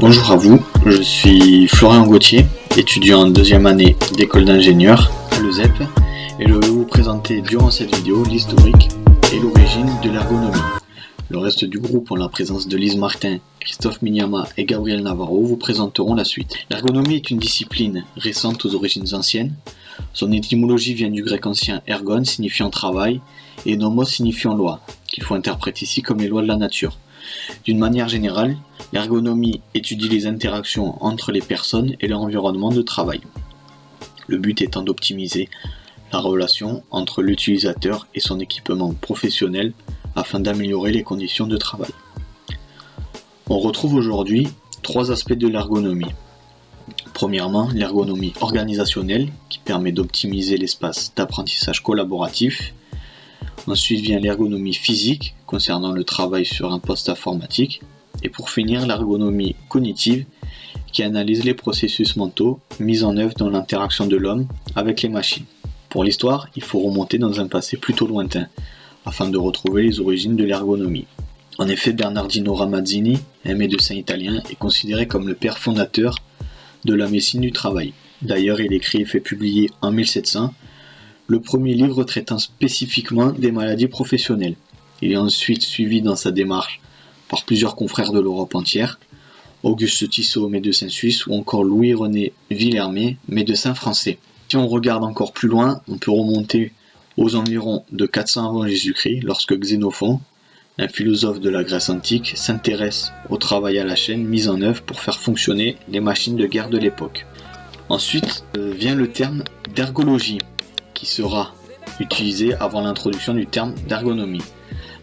Bonjour à vous, je suis Florian Gauthier, étudiant en deuxième année d'école d'ingénieur à l'ESEP, et je vais vous présenter durant cette vidéo l'historique et l'origine de l'ergonomie. Le reste du groupe, en la présence de Lise Martin, Christophe Mignama et Gabriel Navarro, vous présenteront la suite. L'ergonomie est une discipline récente aux origines anciennes. Son étymologie vient du grec ancien ergon, signifiant travail, et nomos, signifiant loi, qu'il faut interpréter ici comme les lois de la nature. D'une manière générale, l'ergonomie étudie les interactions entre les personnes et leur environnement de travail. Le but étant d'optimiser la relation entre l'utilisateur et son équipement professionnel afin d'améliorer les conditions de travail. On retrouve aujourd'hui trois aspects de l'ergonomie. Premièrement, l'ergonomie organisationnelle qui permet d'optimiser l'espace d'apprentissage collaboratif. Ensuite vient l'ergonomie physique concernant le travail sur un poste informatique. Et pour finir, l'ergonomie cognitive qui analyse les processus mentaux mis en œuvre dans l'interaction de l'homme avec les machines. Pour l'histoire, il faut remonter dans un passé plutôt lointain afin de retrouver les origines de l'ergonomie. En effet, Bernardino Ramazzini, un médecin italien, est considéré comme le père fondateur de la médecine du travail. D'ailleurs, il écrit et fait publier en 1700 le premier livre traitant spécifiquement des maladies professionnelles. Il est ensuite suivi dans sa démarche par plusieurs confrères de l'Europe entière, Auguste Tissot, médecin suisse, ou encore Louis-René Villermé, médecin français. Si on regarde encore plus loin, on peut remonter aux environs de 400 avant Jésus-Christ, lorsque Xénophon, un philosophe de la Grèce antique, s'intéresse au travail à la chaîne mis en œuvre pour faire fonctionner les machines de guerre de l'époque. Ensuite vient le terme d'ergologie, qui sera utilisé avant l'introduction du terme d'ergonomie.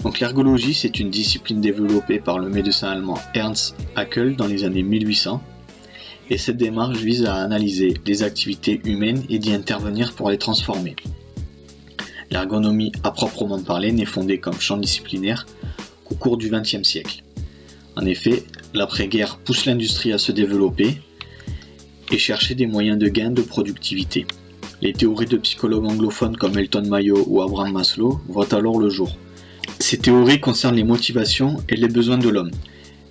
Donc l'ergologie, c'est une discipline développée par le médecin allemand Ernst Haeckel dans les années 1800, et cette démarche vise à analyser les activités humaines et d'y intervenir pour les transformer. L'ergonomie à proprement parler n'est fondée comme champ disciplinaire qu'au cours du XXe siècle. En effet, l'après-guerre pousse l'industrie à se développer et chercher des moyens de gain de productivité. Les théories de psychologues anglophones comme Elton Mayo ou Abraham Maslow voient alors le jour. Ces théories concernent les motivations et les besoins de l'homme.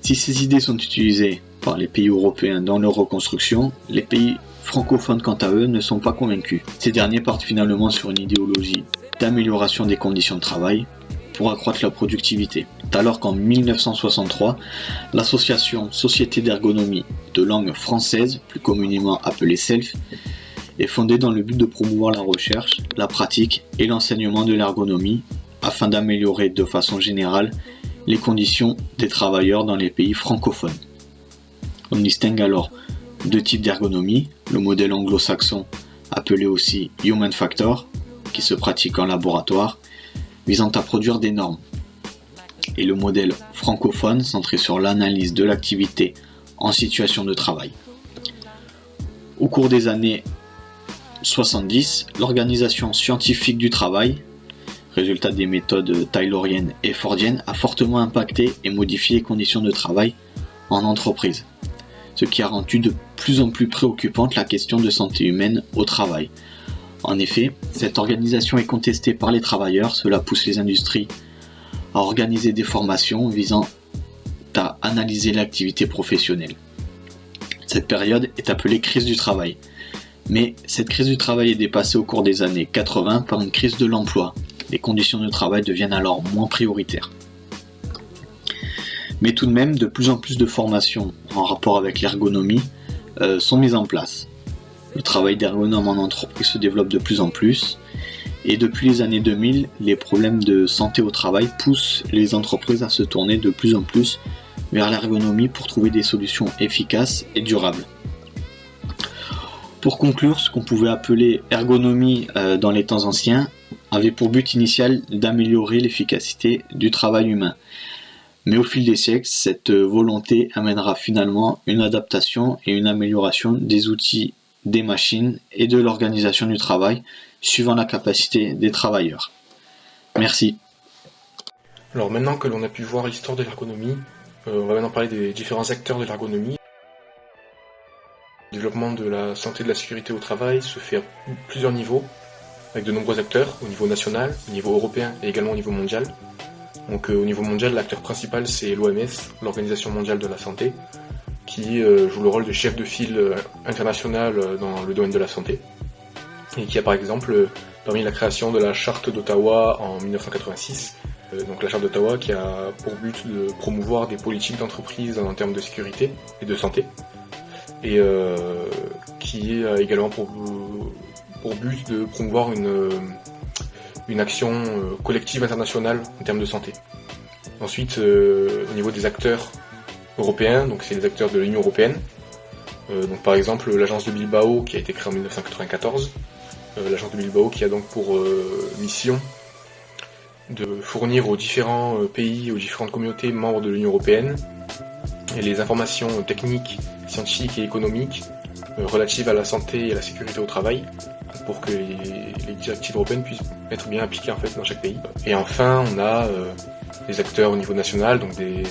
Si ces idées sont utilisées par les pays européens dans leur reconstruction, les pays francophones quant à eux ne sont pas convaincus. Ces derniers partent finalement sur une idéologie d'amélioration des conditions de travail pour accroître la productivité. Alors qu'en 1963, l'association Société d'ergonomie de langue française, plus communément appelée SELF, est fondée dans le but de promouvoir la recherche, la pratique et l'enseignement de l'ergonomie afin d'améliorer de façon générale les conditions des travailleurs dans les pays francophones. On distingue alors deux types d'ergonomie, le modèle anglo-saxon appelé aussi Human Factor, qui se pratique en laboratoire, visant à produire des normes, et le modèle francophone centré sur l'analyse de l'activité en situation de travail. Au cours des années 70, l'organisation scientifique du travail, résultat des méthodes tayloriennes et fordiennes, a fortement impacté et modifié les conditions de travail en entreprise, ce qui a rendu de plus en plus préoccupante la question de santé humaine au travail. En effet, cette organisation est contestée par les travailleurs, cela pousse les industries à organiser des formations visant à analyser l'activité professionnelle. Cette période est appelée crise du travail. Mais cette crise du travail est dépassée au cours des années 80 par une crise de l'emploi. Les conditions de travail deviennent alors moins prioritaires. Mais tout de même, de plus en plus de formations en rapport avec l'ergonomie sont mises en place. Le travail d'ergonome en entreprise se développe de plus en plus. Et depuis les années 2000, les problèmes de santé au travail poussent les entreprises à se tourner de plus en plus vers l'ergonomie pour trouver des solutions efficaces et durables. Pour conclure, ce qu'on pouvait appeler ergonomie dans les temps anciens avait pour but initial d'améliorer l'efficacité du travail humain. Mais au fil des siècles, cette volonté amènera finalement une adaptation et une amélioration des outils, des machines et de l'organisation du travail suivant la capacité des travailleurs. Merci. Alors maintenant que l'on a pu voir l'histoire de l'ergonomie, on va maintenant parler des différents acteurs de l'ergonomie. Le développement de la santé et de la sécurité au travail se fait à plusieurs niveaux, avec de nombreux acteurs, au niveau national, au niveau européen et également au niveau mondial. Donc au niveau mondial, l'acteur principal c'est l'OMS, l'Organisation mondiale de la santé, qui joue le rôle de chef de file international dans le domaine de la santé, et qui a par exemple permis la création de la Charte d'Ottawa en 1986, donc la Charte d'Ottawa qui a pour but de promouvoir des politiques d'entreprise en termes de sécurité et de santé, et qui a également pour but de promouvoir une action collective internationale en termes de santé. Ensuite, au niveau des acteurs européens, donc c'est les acteurs de l'Union européenne, donc par exemple l'agence de Bilbao qui a été créée en 1994, l'agence de Bilbao qui a donc pour mission de fournir aux différents pays, aux différentes communautés membres de l'Union européenne les informations techniques, scientifiques et économiques relatives à la santé et à la sécurité au travail, pour que les directives européennes puissent être bien appliquées en fait dans chaque pays. Et enfin, on a des acteurs au niveau national, donc des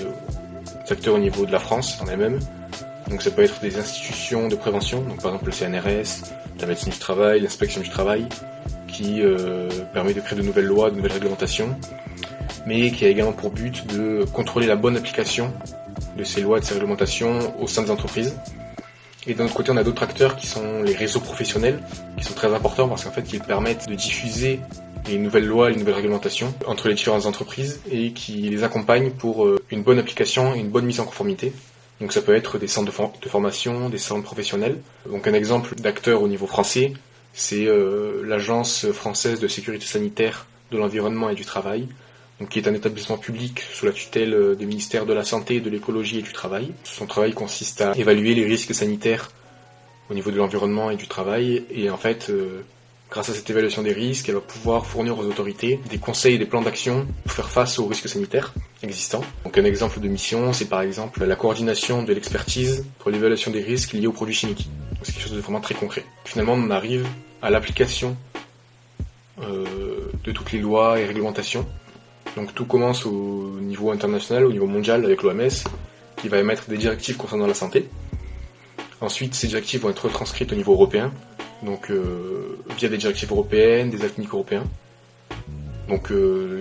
acteurs au niveau de la France en elle-même. Donc ça peut être des institutions de prévention, donc par exemple le CNRS, la médecine du travail, l'inspection du travail, qui permet de créer de nouvelles lois, de nouvelles réglementations, mais qui a également pour but de contrôler la bonne application de ces lois et de ces réglementations au sein des entreprises. Et d'un autre côté, on a d'autres acteurs qui sont les réseaux professionnels, qui sont très importants parce qu'en fait, ils permettent de diffuser les nouvelles lois, les nouvelles réglementations entre les différentes entreprises et qui les accompagnent pour une bonne application et une bonne mise en conformité. Donc ça peut être des centres de formation, des centres professionnels. Donc un exemple d'acteur au niveau français, c'est l'Agence française de sécurité sanitaire, de l'environnement et du travail, donc qui est un établissement public sous la tutelle des ministères de la Santé, de l'Écologie et du Travail. Son travail consiste à évaluer les risques sanitaires au niveau de l'environnement et du travail, et en fait, grâce à cette évaluation des risques, elle va pouvoir fournir aux autorités des conseils et des plans d'action pour faire face aux risques sanitaires existants. Donc un exemple de mission, c'est par exemple la coordination de l'expertise pour l'évaluation des risques liés aux produits chimiques. Donc c'est quelque chose de vraiment très concret. Finalement, on arrive à l'application de toutes les lois et réglementations. Donc tout commence au niveau international, au niveau mondial avec l'OMS, qui va émettre des directives concernant la santé. Ensuite, ces directives vont être retranscrites au niveau européen, donc via des directives européennes, des actes techniques européens, donc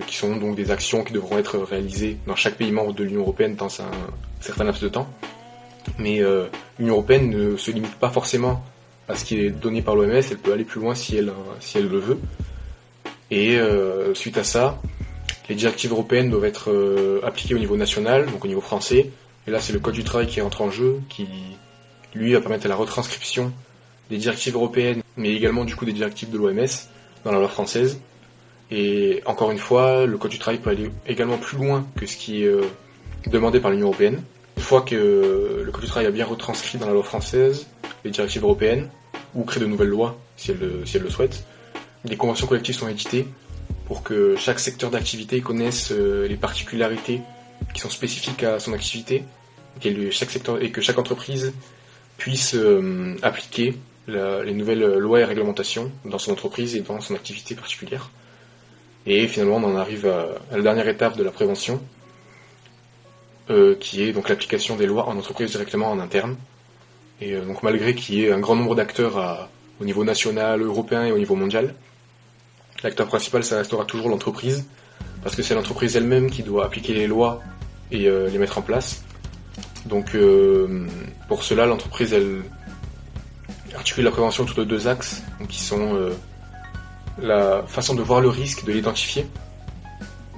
qui sont donc des actions qui devront être réalisées dans chaque pays membre de l'Union européenne dans un certain laps de temps. Mais l'Union européenne ne se limite pas forcément à ce qui est donné par l'OMS, elle peut aller plus loin si elle le veut. Et suite à ça, les directives européennes doivent être appliquées au niveau national, donc au niveau français. Et là, c'est le Code du travail qui rentre en jeu, qui lui va permettre la retranscription des directives européennes, mais également du coup des directives de l'OMS dans la loi française. Et encore une fois, le Code du travail peut aller également plus loin que ce qui est demandé par l'Union européenne. Une fois que le Code du travail a bien retranscrit dans la loi française les directives européennes, ou crée de nouvelles lois si elle le souhaite, des conventions collectives sont éditées pour que chaque secteur d'activité connaisse les particularités qui sont spécifiques à son activité, et que chaque entreprise puisse appliquer les nouvelles lois et réglementations dans son entreprise et dans son activité particulière. Et finalement, on en arrive à la dernière étape de la prévention, qui est donc l'application des lois en entreprise directement en interne. Et donc malgré qu'il y ait un grand nombre d'acteurs au niveau national, européen et au niveau mondial, l'acteur principal, ça restera toujours l'entreprise, parce que c'est l'entreprise elle-même qui doit appliquer les lois et les mettre en place. Donc pour cela, l'entreprise, elle articule la prévention autour de deux axes, donc qui sont la façon de voir le risque, de l'identifier,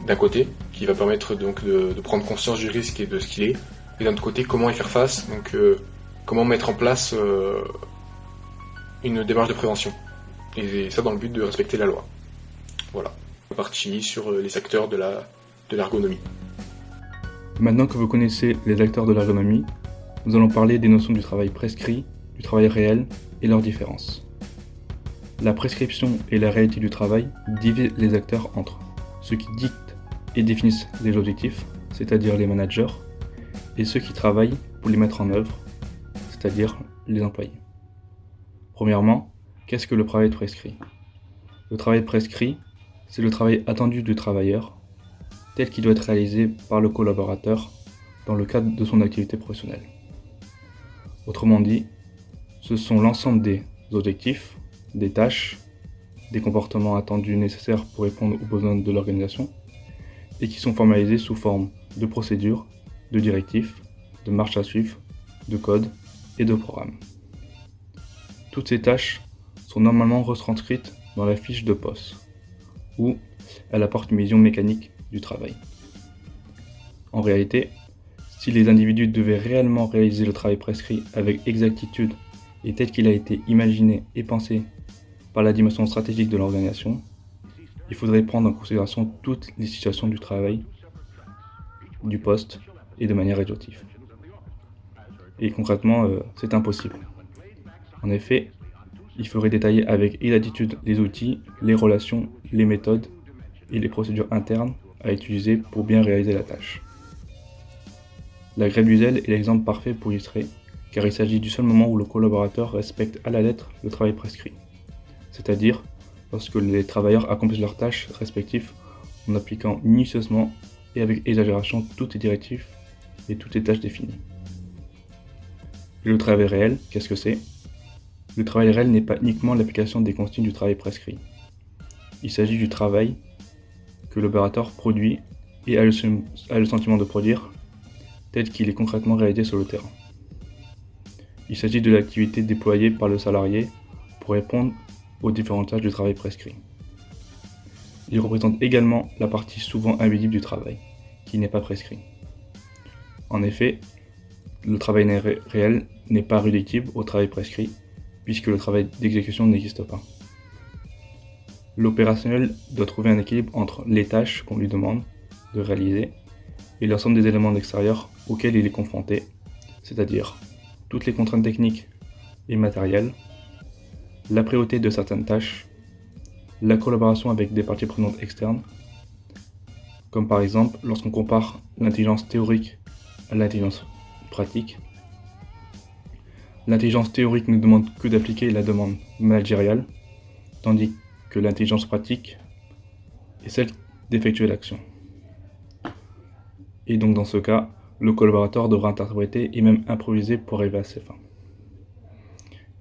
d'un côté, qui va permettre donc de prendre conscience du risque et de ce qu'il est, et d'un autre côté, comment y faire face, donc comment mettre en place une démarche de prévention, et ça dans le but de respecter la loi. Voilà, partie sur les acteurs de l'ergonomie. Maintenant que vous connaissez les acteurs de l'ergonomie, nous allons parler des notions du travail prescrit, du travail réel et leurs différences. La prescription et la réalité du travail divisent les acteurs entre ceux qui dictent et définissent les objectifs, c'est-à-dire les managers, et ceux qui travaillent pour les mettre en œuvre, c'est-à-dire les employés. Premièrement, qu'est-ce que le travail prescrit ? Le travail prescrit, c'est le travail attendu du travailleur, tel qu'il doit être réalisé par le collaborateur dans le cadre de son activité professionnelle. Autrement dit, ce sont l'ensemble des objectifs, des tâches, des comportements attendus nécessaires pour répondre aux besoins de l'organisation et qui sont formalisés sous forme de procédures, de directives, de marches à suivre, de code et de programme. Toutes ces tâches sont normalement retranscrites dans la fiche de poste, où elle apporte une vision mécanique du travail. En réalité, si les individus devaient réellement réaliser le travail prescrit avec exactitude et tel qu'il a été imaginé et pensé par la dimension stratégique de l'organisation, il faudrait prendre en considération toutes les situations du travail, du poste et de manière exhaustive. Et concrètement, c'est impossible. En effet, il faudrait détailler avec exactitude les outils, les relations, les méthodes et les procédures internes à utiliser pour bien réaliser la tâche. La grève du zèle est l'exemple parfait pour illustrer, car il s'agit du seul moment où le collaborateur respecte à la lettre le travail prescrit, c'est-à-dire lorsque les travailleurs accomplissent leurs tâches respectives en appliquant minutieusement et avec exagération toutes les directives et toutes les tâches définies. Et le travail réel, qu'est-ce que c'est ? Le travail réel n'est pas uniquement l'application des consignes du travail prescrit. Il s'agit du travail que l'opérateur produit et a le sentiment de produire, tel qu'il est concrètement réalisé sur le terrain. Il s'agit de l'activité déployée par le salarié pour répondre aux différentes tâches du travail prescrit. Il représente également la partie souvent invisible du travail, qui n'est pas prescrit. En effet, le travail réel n'est pas réductible au travail prescrit, puisque le travail d'exécution n'existe pas. L'opérationnel doit trouver un équilibre entre les tâches qu'on lui demande de réaliser et l'ensemble des éléments extérieurs auxquels il est confronté, c'est-à-dire toutes les contraintes techniques et matérielles, la priorité de certaines tâches, la collaboration avec des parties prenantes externes, comme par exemple lorsqu'on compare l'intelligence théorique à l'intelligence pratique. L'intelligence théorique ne demande que d'appliquer la demande managériale, tandis que l'intelligence pratique est celle d'effectuer l'action. Et donc dans ce cas, le collaborateur devra interpréter et même improviser pour arriver à ses fins.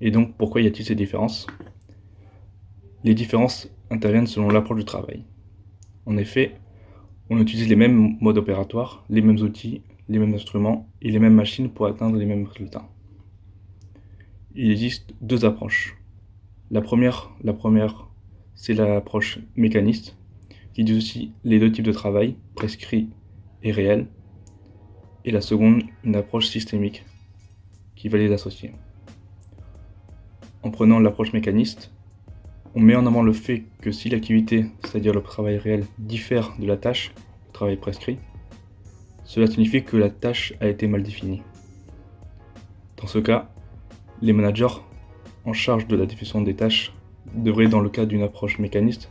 Et donc pourquoi y a-t-il ces différences ? Les différences interviennent selon l'approche du travail. En effet, on utilise les mêmes modes opératoires, les mêmes outils, les mêmes instruments et les mêmes machines pour atteindre les mêmes résultats. Il existe deux approches. La première, c'est l'approche mécaniste, qui dissocie les deux types de travail, prescrit et réel, et la seconde, une approche systémique, qui va les associer. En prenant l'approche mécaniste, on met en avant le fait que si l'activité, c'est-à-dire le travail réel, diffère de la tâche, le travail prescrit, cela signifie que la tâche a été mal définie. Dans ce cas, les managers en charge de la définition des tâches devraient, dans le cas d'une approche mécaniste,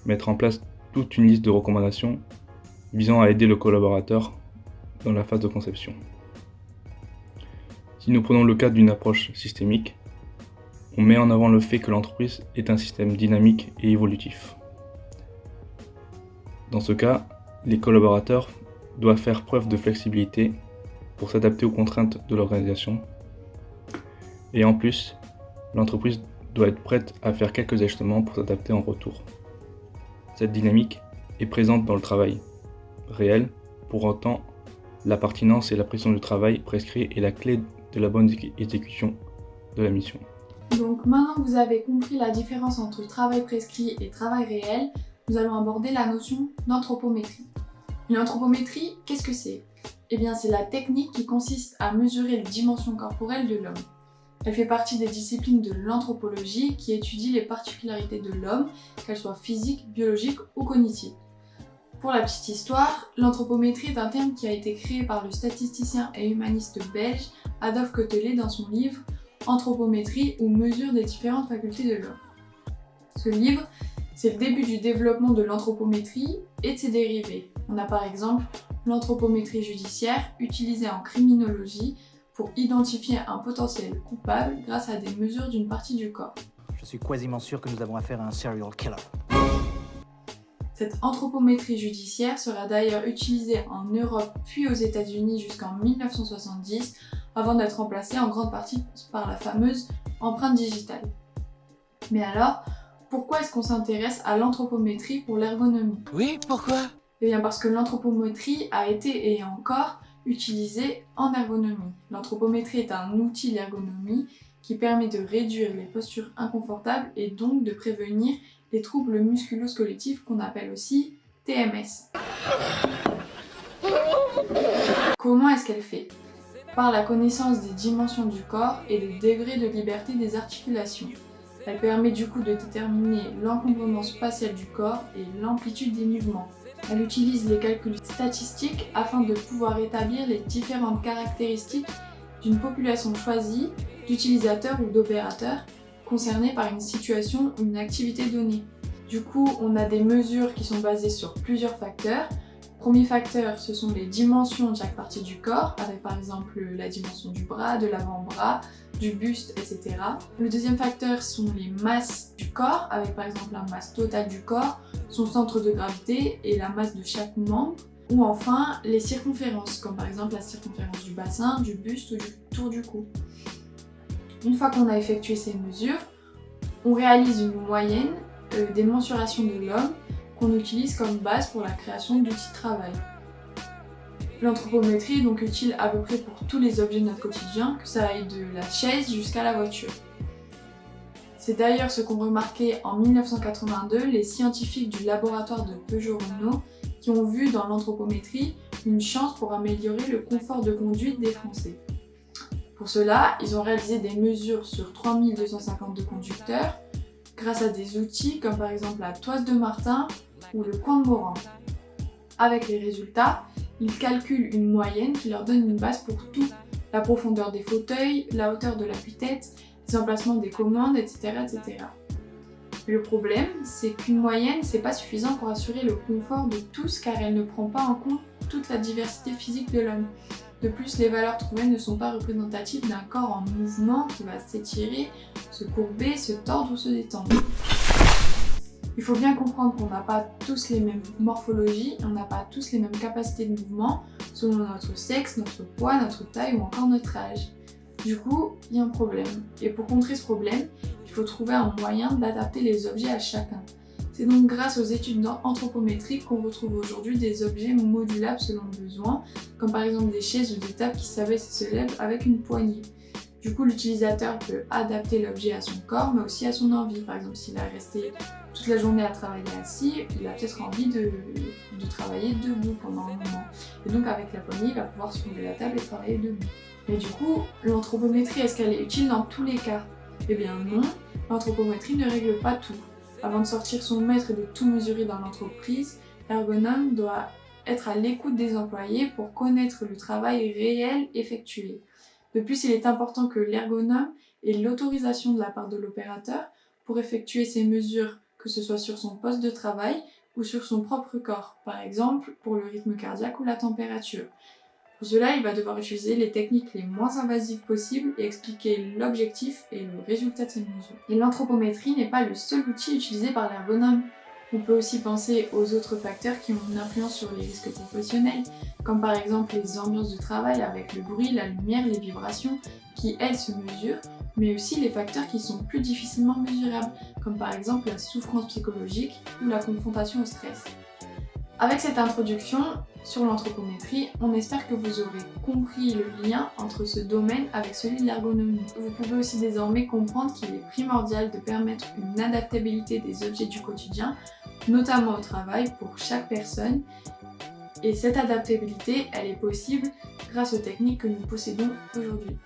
mettre en place toute une liste de recommandations visant à aider le collaborateur dans la phase de conception. Si nous prenons le cas d'une approche systémique, on met en avant le fait que l'entreprise est un système dynamique et évolutif. Dans ce cas, les collaborateurs doivent faire preuve de flexibilité pour s'adapter aux contraintes de l'organisation. Et en plus, l'entreprise doit être prête à faire quelques ajustements pour s'adapter en retour. Cette dynamique est présente dans le travail réel, pour autant, la pertinence et la précision du travail prescrit est la clé de la bonne exécution de la mission. Donc maintenant que vous avez compris la différence entre travail prescrit et travail réel, nous allons aborder la notion d'anthropométrie. Une anthropométrie, qu'est-ce que c'est ? Eh bien, c'est la technique qui consiste à mesurer les dimensions corporelles de l'homme. Elle fait partie des disciplines de l'anthropologie qui étudient les particularités de l'homme, qu'elles soient physiques, biologiques ou cognitives. Pour la petite histoire, l'anthropométrie est un terme qui a été créé par le statisticien et humaniste belge Adolphe Quetelet dans son livre Anthropométrie ou mesure des différentes facultés de l'homme. Ce livre, c'est le début du développement de l'anthropométrie et de ses dérivés. On a par exemple l'anthropométrie judiciaire utilisée en criminologie pour identifier un potentiel coupable grâce à des mesures d'une partie du corps. Je suis quasiment sûr que nous avons affaire à un serial killer. Cette anthropométrie judiciaire sera d'ailleurs utilisée en Europe puis aux États-Unis jusqu'en 1970 avant d'être remplacée en grande partie par la fameuse empreinte digitale. Mais alors, pourquoi est-ce qu'on s'intéresse à l'anthropométrie pour l'ergonomie ? Oui, pourquoi ? Eh bien parce que l'anthropométrie a été et est encore utilisés en ergonomie. L'anthropométrie est un outil d'ergonomie qui permet de réduire les postures inconfortables et donc de prévenir les troubles musculo-squelettifs qu'on appelle aussi TMS. Comment est-ce qu'elle fait ? Par la connaissance des dimensions du corps et des degrés de liberté des articulations. Elle permet du coup de déterminer l'encombrement spatial du corps et l'amplitude des mouvements. Elle utilise les calculs statistiques afin de pouvoir établir les différentes caractéristiques d'une population choisie d'utilisateurs ou d'opérateurs concernés par une situation ou une activité donnée. Du coup, on a des mesures qui sont basées sur plusieurs facteurs. Premier facteur, ce sont les dimensions de chaque partie du corps, avec par exemple la dimension du bras, de l'avant-bras, du buste, etc. Le deuxième facteur sont les masses du corps, avec par exemple la masse totale du corps, son centre de gravité et la masse de chaque membre. Ou enfin, les circonférences, comme par exemple la circonférence du bassin, du buste ou du tour du cou. Une fois qu'on a effectué ces mesures, on réalise une moyenne des mensurations de l'homme qu'on utilise comme base pour la création d'outils de travail. L'anthropométrie est donc utile à peu près pour tous les objets de notre quotidien, que ça aille de la chaise jusqu'à la voiture. C'est d'ailleurs ce qu'ont remarqué en 1982 les scientifiques du laboratoire de Peugeot-Renault qui ont vu dans l'anthropométrie une chance pour améliorer le confort de conduite des Français. Pour cela, ils ont réalisé des mesures sur 3252 conducteurs grâce à des outils comme par exemple la toise de Martin ou le coin de Morin. Avec les résultats, ils calculent une moyenne qui leur donne une base pour tout, la profondeur des fauteuils, la hauteur de l'appui-tête, les emplacements des commandes, etc., etc. Le problème, c'est qu'une moyenne, c'est pas suffisant pour assurer le confort de tous car elle ne prend pas en compte toute la diversité physique de l'homme. De plus, les valeurs trouvées ne sont pas représentatives d'un corps en mouvement qui va s'étirer, se courber, se tordre ou se détendre. Il faut bien comprendre qu'on n'a pas tous les mêmes morphologies, on n'a pas tous les mêmes capacités de mouvement selon notre sexe, notre poids, notre taille ou encore notre âge. Du coup, il y a un problème. Et pour contrer ce problème, il faut trouver un moyen d'adapter les objets à chacun. C'est donc grâce aux études anthropométriques qu'on retrouve aujourd'hui des objets modulables selon le besoin, comme par exemple des chaises ou des tables qui s'abaissent et se lèvent avec une poignée. Du coup, l'utilisateur peut adapter l'objet à son corps, mais aussi à son envie. Par exemple, s'il a resté toute la journée à travailler assis, il a peut-être envie de travailler debout pendant un moment. Et donc, avec la poignée, il va pouvoir soulever la table et travailler debout. Mais du coup, l'anthropométrie, est-ce qu'elle est utile dans tous les cas ? Eh bien non, l'anthropométrie ne règle pas tout. Avant de sortir son maître et de tout mesurer dans l'entreprise, l'ergonome doit être à l'écoute des employés pour connaître le travail réel effectué. De plus, il est important que l'ergonome ait l'autorisation de la part de l'opérateur pour effectuer ces mesures, que ce soit sur son poste de travail ou sur son propre corps, par exemple pour le rythme cardiaque ou la température. Pour cela, il va devoir utiliser les techniques les moins invasives possibles et expliquer l'objectif et le résultat de ces mesures. Et l'anthropométrie n'est pas le seul outil utilisé par l'ergonome. On peut aussi penser aux autres facteurs qui ont une influence sur les risques professionnels, comme par exemple les ambiances de travail avec le bruit, la lumière, les vibrations, qui elles se mesurent, mais aussi les facteurs qui sont plus difficilement mesurables, comme par exemple la souffrance psychologique ou la confrontation au stress. Avec cette introduction sur l'anthropométrie, on espère que vous aurez compris le lien entre ce domaine avec celui de l'ergonomie. Vous pouvez aussi désormais comprendre qu'il est primordial de permettre une adaptabilité des objets du quotidien, notamment au travail, pour chaque personne. Et cette adaptabilité, elle est possible grâce aux techniques que nous possédons aujourd'hui.